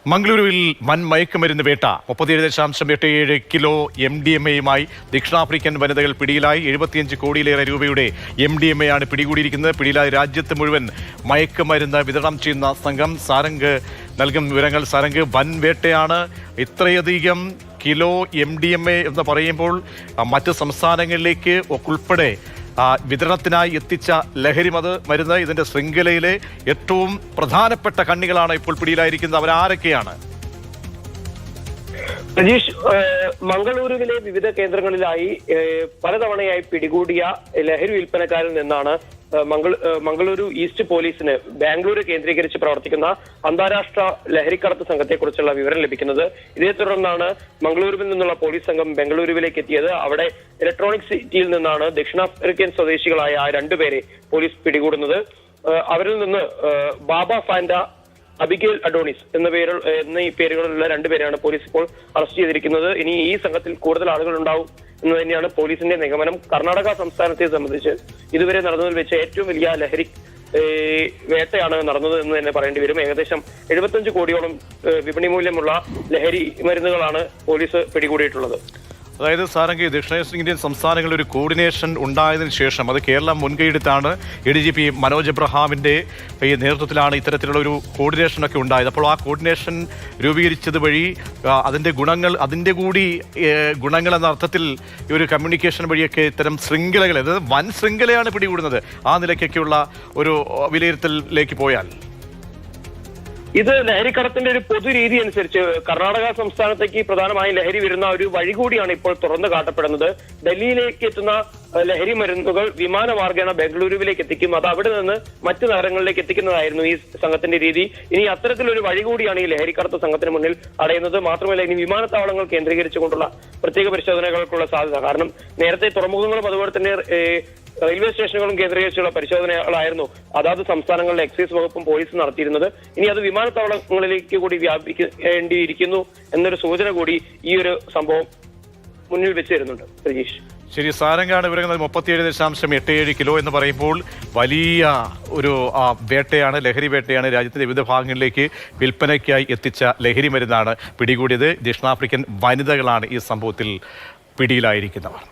മംഗളൂരുവിൽ വൻ മയക്കുമരുന്ന് വേട്ട 37.87 കിലോ MDMA-യുമായി ദക്ഷിണാഫ്രിക്കൻ വനിതകൾ പിടിയിലായി. 75 കോടിയിലേറെ രൂപയുടെ MDMA ആണ് പിടികൂടിയിരിക്കുന്നത്. പിടിയിലായ രാജ്യത്ത് മുഴുവൻ മയക്കുമരുന്ന് വിതരണം ചെയ്യുന്ന സംഘം സാരംഗ് നൽകും വിവരങ്ങൾ. സാരംഗ്, വൻ വേട്ടയാണ്. ഇത്രയധികം കിലോ MDMA എന്ന് പറയുമ്പോൾ മറ്റ് സംസ്ഥാനങ്ങളിലേക്ക് ഉൾപ്പെടെ വിതരണത്തിനായി എത്തിച്ച ലഹരി മരുന്ന് ഇതിന്റെ ശൃംഖലയിലെ ഏറ്റവും പ്രധാനപ്പെട്ട കണ്ണികളാണ് ഇപ്പോൾ പിടിയിലായിരിക്കുന്നത്. അവരാരൊക്കെയാണ്? രജീഷ്, മംഗളൂരുവിലെ വിവിധ കേന്ദ്രങ്ങളിലായി പലതവണയായി പിടികൂടിയ ലഹരി വിൽപ്പനക്കാരിൽ നിന്നാണ് മംഗളൂരു ഈസ്റ്റ് പോലീസിന് ബാംഗ്ലൂര് കേന്ദ്രീകരിച്ച് പ്രവർത്തിക്കുന്ന അന്താരാഷ്ട്ര ലഹരിക്കടത്ത് സംഘത്തെക്കുറിച്ചുള്ള വിവരം ലഭിക്കുന്നത്. ഇതേ തുടർന്നാണ് മംഗളൂരുവിൽ നിന്നുള്ള പോലീസ് സംഘം ബംഗളൂരുവിലേക്ക് എത്തിയത്. അവിടെ ഇലക്ട്രോണിക് സിറ്റിയിൽ നിന്നാണ് ദക്ഷിണാഫ്രിക്കൻ സ്വദേശികളായ 2 പേരെ പോലീസ് പിടികൂടുന്നത്. അവരിൽ നിന്ന് ബാബ ഫാൻഡ, അബിഗേൽ അഡോണിസ് എന്നീ പേരുകളുള്ള 2 പേരെയാണ് പോലീസ് ഇപ്പോൾ അറസ്റ്റ് ചെയ്തിരിക്കുന്നത്. ഇനി ഈ സംഘത്തിൽ കൂടുതൽ ആളുകൾ ഉണ്ടാവും എന്ന് തന്നെയാണ് പോലീസിന്റെ നിഗമനം. കർണാടക സംസ്ഥാനത്തെ സംബന്ധിച്ച് ഇതുവരെ നടന്നതിൽ വെച്ച് ഏറ്റവും വലിയ ലഹരി വേട്ടയാണ് നടന്നത് എന്ന് തന്നെ പറയേണ്ടി വരും. ഏകദേശം 75 കോടിയോളം വിപണി മൂല്യമുള്ള ലഹരി മരുന്നുകളാണ് പോലീസ് പിടികൂടിയിട്ടുള്ളത്. അതായത് സാരംഗ്, ദക്ഷിണേന്ത്യൻ സംസ്ഥാനങ്ങളിൽ ഒരു കോർഡിനേഷൻ ഉണ്ടായതിനു ശേഷം അത് കേരളം മുൻകൈയെടുത്താണ്. ADGP മനോജ് എബ്രഹാമിന്റെ ഈ നേതൃത്വത്തിലാണ് ഇത്തരത്തിലുള്ള ഒരു കോർഡിനേഷനൊക്കെ ഉണ്ടായത്. അപ്പോൾ ആ കോർഡിനേഷൻ രൂപീകരിച്ചത് വഴി അതിന്റെ കൂടി ഗുണങ്ങൾ എന്ന അർത്ഥത്തിൽ ഈ ഒരു കമ്മ്യൂണിക്കേഷൻ വഴിയൊക്കെ ഇത്തരം ശൃംഖലകൾ, അതായത് വൻ ശൃംഖലയാണ് പിടികൂടുന്നത്. ആ നിലയ്ക്കൊക്കെയുള്ള ഒരു വിലയിരുത്തലിലേക്ക് പോയാൽ ഇത് ലഹരിക്കടത്തിന്റെ ഒരു പൊതുരീതി അനുസരിച്ച് കർണാടക സംസ്ഥാനത്തേക്ക് പ്രധാനമായും ലഹരി വരുന്ന ഒരു വഴി കൂടിയാണ് ഇപ്പോൾ തുറന്നു കാട്ടപ്പെടുന്നത്. ഡൽഹിയിലേക്ക് എത്തുന്ന ലഹരി മരുന്നുകൾ വിമാനമാർഗേണ ബംഗളൂരുവിലേക്ക് എത്തിക്കും. അത് അവിടെ നിന്ന് മറ്റു നഗരങ്ങളിലേക്ക് എത്തിക്കുന്നതായിരുന്നു ഈ സംഘത്തിന്റെ രീതി. ഇനി അത്തരത്തിലൊരു വഴി കൂടിയാണ് ഈ ലഹരിക്കടത്ത് സംഘത്തിന് മുന്നിൽ അടയുന്നത്. മാത്രമല്ല, ഇനി വിമാനത്താവളങ്ങൾ കേന്ദ്രീകരിച്ചുകൊണ്ടുള്ള പ്രത്യേക പരിശോധനകൾക്കുള്ള സാധ്യത. കാരണം നേരത്തെ തുറമുഖങ്ങളും അതുപോലെ തന്നെ റെയിൽവേ സ്റ്റേഷനുകളും കേന്ദ്രീകരിച്ചുള്ള പരിശോധനകളായിരുന്നു അതാത് സംസ്ഥാനങ്ങളിലെ എക്സൈസ് വകുപ്പും പോലീസും നടത്തിയിരുന്നത്. ഇനി അത് വിമാനത്താവളങ്ങളിലേക്ക് കൂടി വ്യാപിക്കേണ്ടിയിരിക്കുന്നു എന്നൊരു സൂചന കൂടി ഈ ഒരു സംഭവം മുന്നിൽ വെച്ച് തരുന്നുണ്ട്. രജീഷ്, ശരി. സാരംഗാണ് വിവരങ്ങൾ. 37.87 കിലോ എന്ന് പറയുമ്പോൾ വലിയ ഒരു വേട്ടയാണ്, ലഹരി വേട്ടയാണ്. രാജ്യത്തിന്റെ വിവിധ ഭാഗങ്ങളിലേക്ക് വിൽപ്പനയ്ക്കായി എത്തിച്ച ലഹരി മരുന്നാണ് പിടികൂടിയത്. ദക്ഷിണാഫ്രിക്കൻ വനിതകളാണ് ഈ സംഭവത്തിൽ പിടിയിലായിരിക്കുന്നവർ.